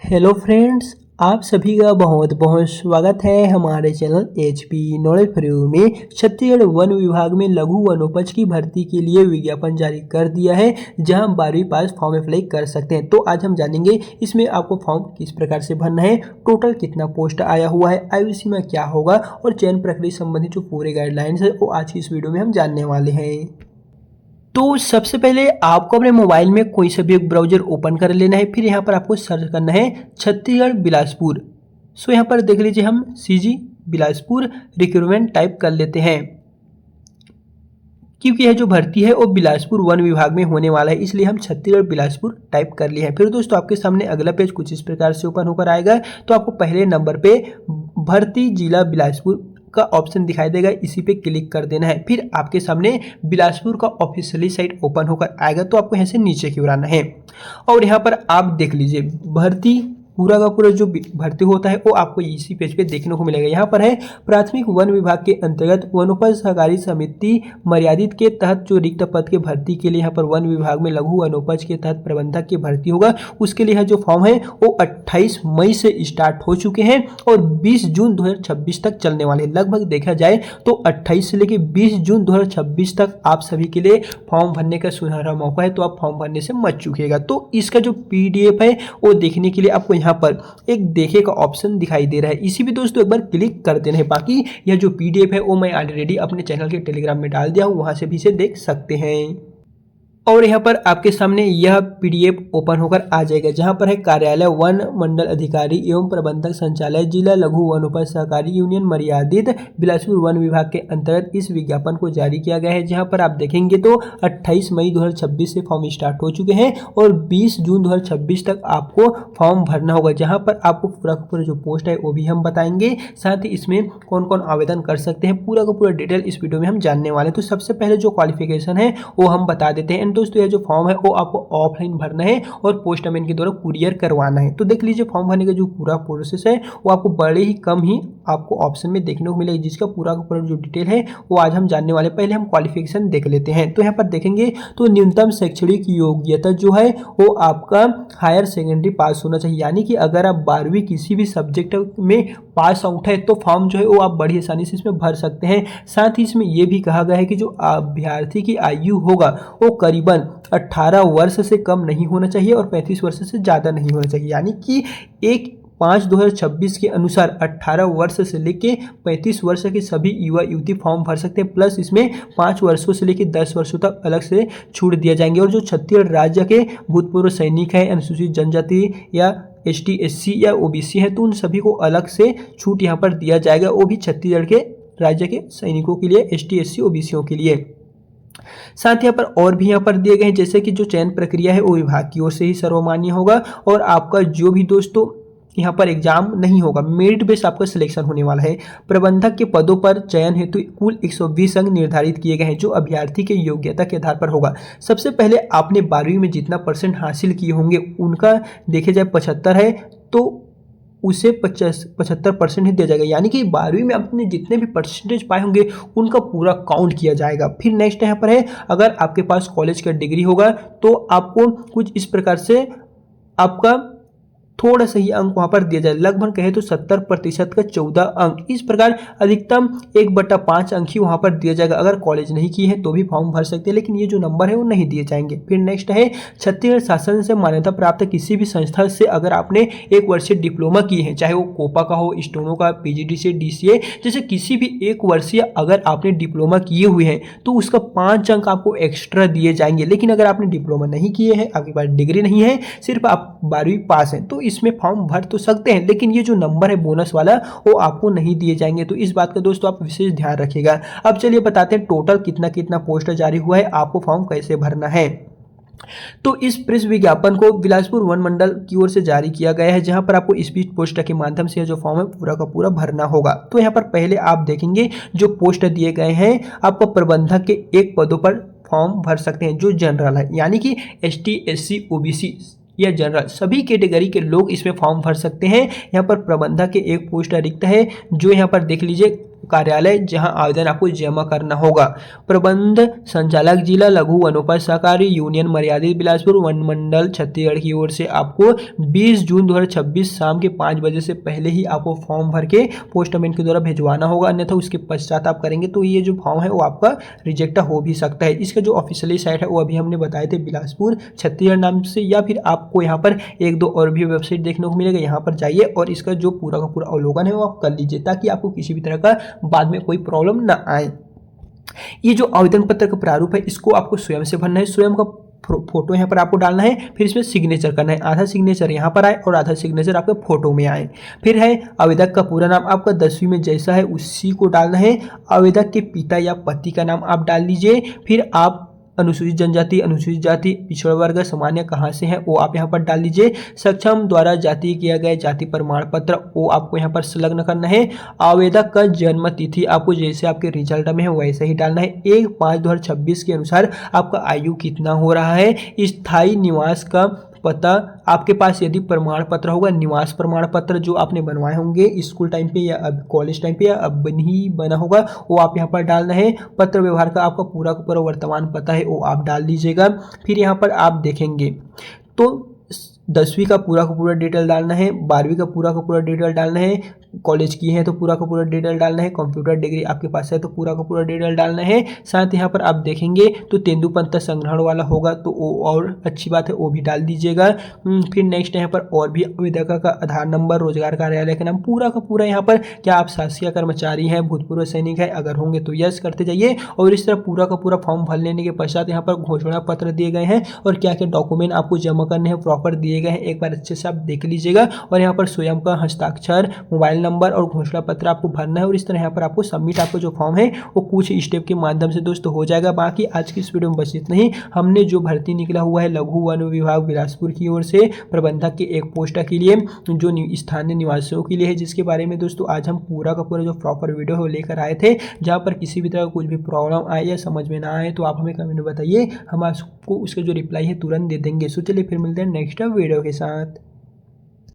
Hello friends, आप सभी का बहुत बहुत स्वागत है हमारे channel HP knowledge for you में। छत्तीसगढ़ वन विभाग में लघु वनोपज की भर्ती के लिए विज्ञापन जारी कर दिया है, जहां 12वीं पास फॉर्म अप्लाई कर सकते हैं। तो आज हम जानेंगे इसमें आपको फॉर्म किस प्रकार से भरना है, टोटल कितना पोस्ट आया हुआ है, आयु सीमा क्या होगा और चयन प्रक्रिया संबंधित जो पूरे गाइडलाइंस है वो आज की इस वीडियो में हम जानने वाले हैं। तो सबसे पहले आपको अपने मोबाइल में कोई सा भी एक ब्राउजर ओपन कर लेना है। फिर यहाँ पर आपको सर्च करना है छत्तीसगढ़ बिलासपुर। सो यहाँ पर देख लीजिए, हम CG बिलासपुर रिक्रूटमेंट टाइप कर लेते हैं, क्योंकि यह जो भर्ती है वो बिलासपुर वन विभाग में होने वाला है, इसलिए हम छत्तीसगढ़ बिलासपुर टाइप कर लिए हैं। फिर दोस्तों आपके सामने अगला पेज कुछ इस प्रकार से ओपन होकर आएगा। तो आपको पहले नंबर पे भर्ती जिला बिलासपुर का ऑप्शन दिखाई देगा, इसी पे क्लिक कर देना है। फिर आपके सामने बिलासपुर का ऑफिशियली साइट ओपन होकर आएगा। तो आपको यहाँ से नीचे की ओर आना है और यहाँ पर आप देख लीजिए भर्ती पूरा का पूरा जो भर्ती होता है वो आपको इसी पेज पे देखने को मिलेगा। यहाँ पर है प्राथमिक वन विभाग के अंतर्गत वनोपज सहकारी समिति मर्यादित के तहत जो रिक्त पद के भर्ती के लिए यहाँ पर वन विभाग में लघु वनोपज के तहत प्रबंधक की भर्ती होगा। उसके लिए जो फॉर्म है वो 28 मई से स्टार्ट हो चुके हैं और 20 जून 2026 तक चलने वाले। लगभग देखा जाए तो 28 से लेकर 20 जून 2026 तक आप सभी के लिए फॉर्म भरने का सुनहरा मौका है, तो आप फॉर्म भरने से मत चूकिएगा। तो इसका जो PDF है वो देखने के लिए आपको यहाँ पर एक देखे का ऑप्शन दिखाई दे रहा है, इसी भी दोस्तों एक बार क्लिक कर देना है। बाकी यह जो PDF है वो मैं ऑलरेडी अपने चैनल के टेलीग्राम में डाल दिया हूँ, वहां से भी इसे देख सकते हैं। और यहाँ पर आपके सामने यह PDF ओपन होकर आ जाएगा, जहाँ पर है कार्यालय वन मंडल अधिकारी एवं प्रबंधक संचालय जिला लघु वनोपज सहकारी यूनियन मर्यादित बिलासपुर वन विभाग के अंतर्गत इस विज्ञापन को जारी किया गया है। जहाँ पर आप देखेंगे तो 28 मई 2026 से फॉर्म स्टार्ट हो चुके हैं और 20 जून 2026 तक आपको फॉर्म भरना होगा। जहाँ पर आपको पूरा जो पोस्ट है वो भी हम बताएंगे, साथ ही इसमें कौन कौन आवेदन कर सकते हैं, पूरा का पूरा डिटेल इस वीडियो में हम जानने वाले हैं। तो सबसे पहले जो क्वालिफिकेशन है वो हम बता देते हैं। दोस्तों यह जो फॉर्म है वो आपको ऑफलाइन भरना है और पोस्टमैन के द्वारा कुरियर करवाना है। तो देख लीजिए फॉर्म भरने का जो पूरा प्रोसेस है वो आपको बड़े ही कम ही आपको ऑप्शन में देखने को मिलेगा, जिसका पूरा का पूरा जो डिटेल है वो आज हम जानने वाले। पहले हम क्वालिफिकेशन देख लेते हैं। तो यहाँ पर देखेंगे तो न्यूनतम शैक्षणिक योग्यता जो है वो आपका हायर सेकेंडरी पास होना चाहिए, यानी कि अगर आप 12वीं किसी भी सब्जेक्ट में पास आउट है तो फॉर्म जो है वो आप बड़ी आसानी से इसमें भर सकते हैं। साथ ही इसमें यह भी कहा गया है कि जो अभ्यर्थी की आयु होगा वो करीबन 18 वर्ष से कम नहीं होना चाहिए और 35 वर्ष से ज़्यादा नहीं होना चाहिए, यानी कि 1/5/2026 के अनुसार 18 वर्ष से लेकर 35 वर्ष के सभी युवा युवती फॉर्म भर सकते हैं। प्लस इसमें 5 वर्षों से लेकर 10 वर्षों तक अलग से छूट दिया जाएंगे। और जो छत्तीसगढ़ राज्य के भूतपूर्व सैनिक हैं, अनुसूचित जनजाति या ST SC या OBC है, तो उन सभी को अलग से छूट यहाँ पर दिया जाएगा, वो भी छत्तीसगढ़ के राज्य के सैनिकों के लिए, ST SC OBCओं के लिए। साथ ही यहाँ पर और भी यहाँ पर दिए गए हैं, जैसे कि जो चयन प्रक्रिया है वो विभाग की ओर से ही सर्वमान्य होगा और आपका जो भी दोस्तों यहाँ पर एग्जाम नहीं होगा, मेरिट बेस आपका सिलेक्शन होने वाला है। प्रबंधक के पदों पर चयन हेतु कुल 120 अंक निर्धारित किए गए हैं, जो अभ्यर्थी के योग्यता के आधार पर होगा। सबसे पहले आपने 12वीं में जितना % हासिल किए होंगे उनका देखे जाए 75 है तो उसे 75% ही दिया जाएगा, यानी कि 12वीं में आपने जितने भी % पाए होंगे उनका पूरा काउंट किया जाएगा। फिर नेक्स्ट यहाँ पर है, अगर आपके पास कॉलेज का डिग्री होगा तो आपको कुछ इस प्रकार से आपका थोड़ा सही अंक वहाँ पर दिया जाए, लगभग कहे तो 70% का 14 अंक। इस प्रकार अधिकतम 1/5 अंक ही वहाँ पर दिया जाएगा। अगर कॉलेज नहीं की है तो भी फॉर्म भर सकते हैं, लेकिन ये जो नंबर है वो नहीं दिए जाएंगे। फिर नेक्स्ट है, छत्तीसगढ़ शासन से मान्यता प्राप्त किसी भी संस्था से अगर आपने 1 वर्षीय डिप्लोमा की है, चाहे वो कोपा का हो, स्टोनो का, PGDCA DCA, जैसे किसी भी 1 वर्षीय अगर आपने डिप्लोमा किए हुए हैं तो उसका 5 अंक आपको एक्स्ट्रा दिए जाएंगे। लेकिन अगर आपने डिप्लोमा नहीं किए हैं, आपके पास डिग्री नहीं है, सिर्फ आप 12वीं पास हैं, तो इसमें फॉर्म भर तो सकते हैं, लेकिन ये जो नंबर है बोनस वाला वो आपको नहीं दिए जाएंगे। तो इस बात का दोस्तों आप विशेष ध्यान रखिएगा। अब चलिए बताते हैं टोटल कितना कितना पोस्ट जारी हुआ है, आपको फॉर्म कैसे भरना है। तो इस प्रेस विज्ञापन को बिलासपुर वन मंडल की ओर से जारी किया गया है, जहां पर आपको स्पीड पोस्ट के माध्यम से जो फॉर्म है पूरा का पूरा भरना होगा। तो यहाँ पर पहले आप देखेंगे जो पोस्ट दिए गए हैं, आपको प्रबंधक के 1 पदों पर फॉर्म भर सकते हैं जो जनरल है, यानी कि ST SC OBC या जनरल सभी कैटेगरी के लोग इसमें फॉर्म भर सकते हैं। यहाँ पर प्रबंधक के 1 पोस्ट रिक्त है, जो यहाँ पर देख लीजिए कार्यालय जहां आवेदन आपको जमा करना होगा। प्रबंध संचालक जिला लघु वनोपज सहकारी यूनियन मर्यादित बिलासपुर वन मंडल छत्तीसगढ़ की ओर से आपको 20 जून 2026 शाम के 5 बजे से पहले ही आपको फॉर्म भर के पोस्टमैन के द्वारा भिजवाना होगा, अन्यथा उसके पश्चात आप करेंगे तो ये जो फॉर्म है वो आपका रिजेक्ट हो भी सकता है। इसका जो ऑफिशियली साइट है वो अभी हमने बताए थे बिलासपुर छत्तीसगढ़ नाम से, या फिर आपको यहाँ पर एक दो और भी वेबसाइट देखने को मिलेगा। यहाँ पर जाइए और इसका जो पूरा का पूरा अवलोकन है वो आप कर लीजिए, ताकि आपको किसी भी तरह का बाद में कोई प्रॉब्लम ना आए। ये जो आवेदन पत्र का प्रारूप है इसको आपको स्वयं से भरना है, स्वयं का फोटो यहाँ पर आपको डालना है, फिर इसमें सिग्नेचर करना है, आधा सिग्नेचर यहाँ पर आए और आधा सिग्नेचर आपके फोटो में आए। फिर है आवेदक का पूरा नाम आपका 10वीं में जैसा है उसी को डालना है। आवेदक के पिता या पति का नाम आप डाल लीजिए। फिर आप अनुसूचित जनजाति, अनुसूचित जाति, पिछड़ा वर्ग, सामान्य कहाँ से है वो आप यहाँ पर डाल लीजिए। सक्षम द्वारा जाति किया गया जाति प्रमाण पत्र वो आपको यहाँ पर संलग्न करना है। आवेदक का जन्म तिथि आपको जैसे आपके रिजल्ट में है वैसे ही डालना है। 1/5/2026 के अनुसार आपका आयु कितना हो रहा है। स्थायी निवास का पता आपके पास यदि प्रमाण पत्र होगा, निवास प्रमाण पत्र जो आपने बनवाए होंगे स्कूल टाइम पे या अब कॉलेज टाइम पे या अब नहीं बना होगा वो आप यहाँ पर डालना है। पत्र व्यवहार का आपका पूरा का पूरा वर्तमान पता है वो आप डाल दीजिएगा। फिर यहाँ पर आप देखेंगे तो 10वीं का पूरा डिटेल डालना है, 12वीं का पूरा डिटेल डालना है, कॉलेज की है तो पूरा का पूरा डिटेल डालना है, कंप्यूटर डिग्री आपके पास है तो पूरा का पूरा डिटेल डालना है। साथ यहाँ पर आप देखेंगे तो तेंदुपत्ता संग्रहण वाला होगा तो वो और अच्छी बात है वो भी डाल दीजिएगा। फिर नेक्स्ट यहाँ पर और भी आवेदक का आधार नंबर, रोजगार कार्यालय का नाम, पूरा का पूरा यहाँ पर क्या आप शासकीय कर्मचारी हैं, भूतपूर्व सैनिक है, अगर होंगे तो यस करते जाइए। और इस तरह पूरा का पूरा फॉर्म भर लेने के पश्चात यहाँ पर घोषणा पत्र दिए गए हैं और क्या क्या डॉक्यूमेंट आपको जमा करने हैं प्रॉपर दिए गए हैं, एक बार अच्छे से आप देख लीजिएगा। और यहाँ पर स्वयं का हस्ताक्षर, मोबाइल नंबर और घोषणा पत्र आपको भरना है और इस तरह यहाँ पर आपको सबमिट आपका जो फॉर्म है वो कुछ स्टेप के माध्यम से दोस्तों हो जाएगा। बाकी आज की इस वीडियो में बस इतना ही। हमने जो भर्ती निकला हुआ है लघु वन विभाग बिलासपुर की ओर से प्रबंधक के एक पोस्ट के लिए जो स्थानीय निवासियों के लिए है, जिसके बारे में दोस्तों आज हम पूरा का पूरा जो प्रॉपर वीडियो है लेकर आए थे। जहाँ पर किसी भी तरह का कुछ भी प्रॉब्लम आए या समझ में ना आए तो आप हमें कमेंट में बताइए, हम आपको उसका जो रिप्लाई है तुरंत दे देंगे। सो चलिए फिर मिलते हैं नेक्स्ट वीडियो के साथ।